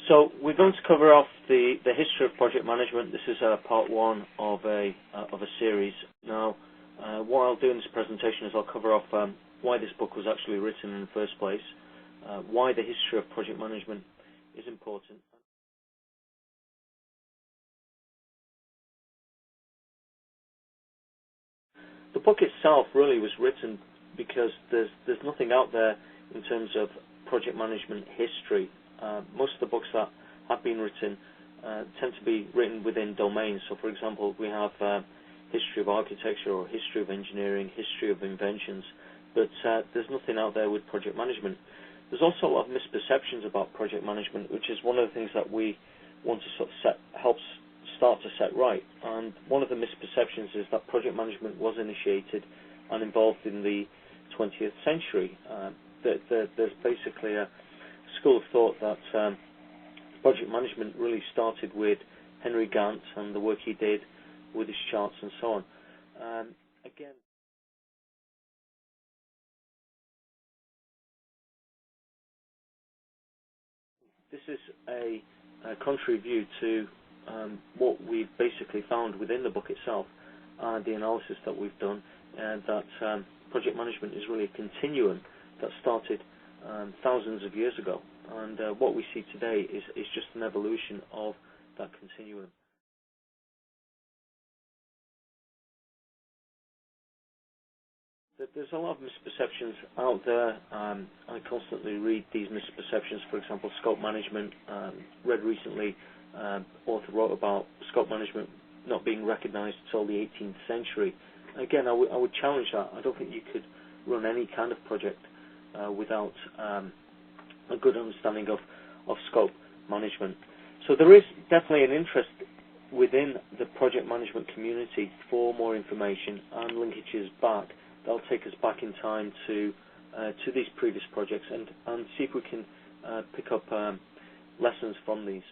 So we're going to cover off the history of project management. This is part one of a series. Now, what I'll do in this presentation is I'll cover off why this book was actually written in the first place, why the history of project management is important. The book itself really was written because there's nothing out there in terms of project management history. Most of the books that have been written tend to be written within domains. So, for example, we have history of architecture or history of engineering, history of inventions, but there's nothing out there with project management. There's also a lot of misperceptions about project management, which is one of the things that we want to sort of help start to set right. And one of the misperceptions is that project management was initiated and involved in the 20th century. There's basically a school of thought that project management really started with Henry Gantt and the work he did with his charts and so on. Again, this is a contrary view to what we've basically found within the book itself, the analysis that we've done, and that project management is really a continuum that started thousands of years ago, and what we see today is just an evolution of that continuum. There's a lot of misperceptions out there. I constantly read these misperceptions. For example, scope management. Read recently, author wrote about scope management not being recognized until the 18th century. Again, I would challenge that. I don't think you could run any kind of project without a good understanding of scope management. So there is definitely an interest within the project management community for more information and linkages back. That'll take us back in time to these previous projects and see if we can pick up lessons from these.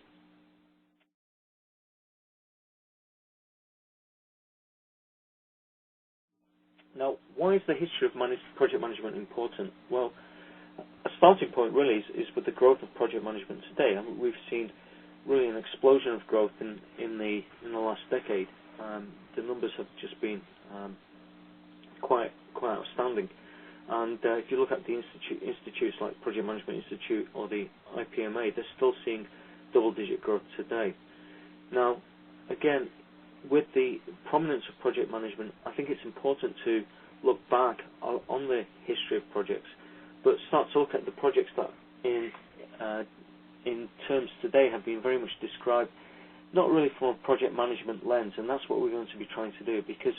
Now, why is the history of project management important? Well, a starting point really is with the growth of project management today. I mean, we've seen really an explosion of growth in the last decade. The numbers have just been quite outstanding. And if you look at the institutes like Project Management Institute or the IPMA, they're still seeing double-digit growth today. Now, again, with the prominence of project management, I think it's important to look back on the history of projects, but start to look at the projects that in terms today have been very much described not really from a project management lens, and that's what we're going to be trying to do, because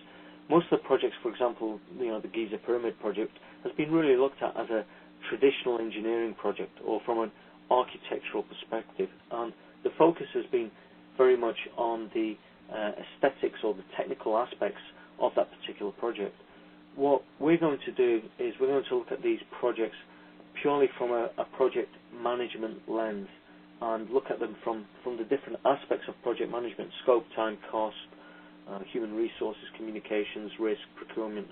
most of the projects, for example, the Giza Pyramid project, has been really looked at as a traditional engineering project or from an architectural perspective, and the focus has been very much on the aesthetics or the technical aspects of that particular project. What we're going to do is we're going to look at these projects purely from a project management lens and look at them from the different aspects of project management: scope, time, cost, human resources, communications, risk, procurement,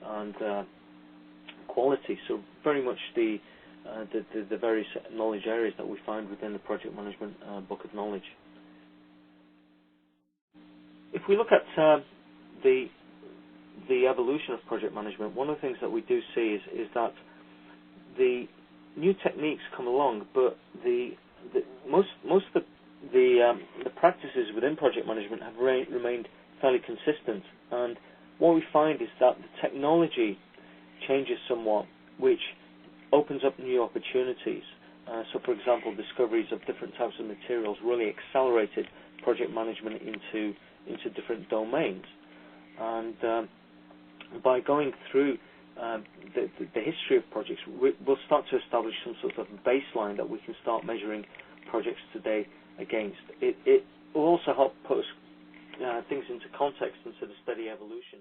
and quality. So very much the various knowledge areas that we find within the project management book of knowledge. If we look at the evolution of project management, one of the things that we do see is that the new techniques come along, but most of the practices within project management have remained fairly consistent. And what we find is that the technology changes somewhat, which opens up new opportunities. So, for example, discoveries of different types of materials really accelerated project management into different domains. And by going through the history of projects, we'll start to establish some sort of baseline that we can start measuring projects today against. It will also help put things into context instead of steady evolution.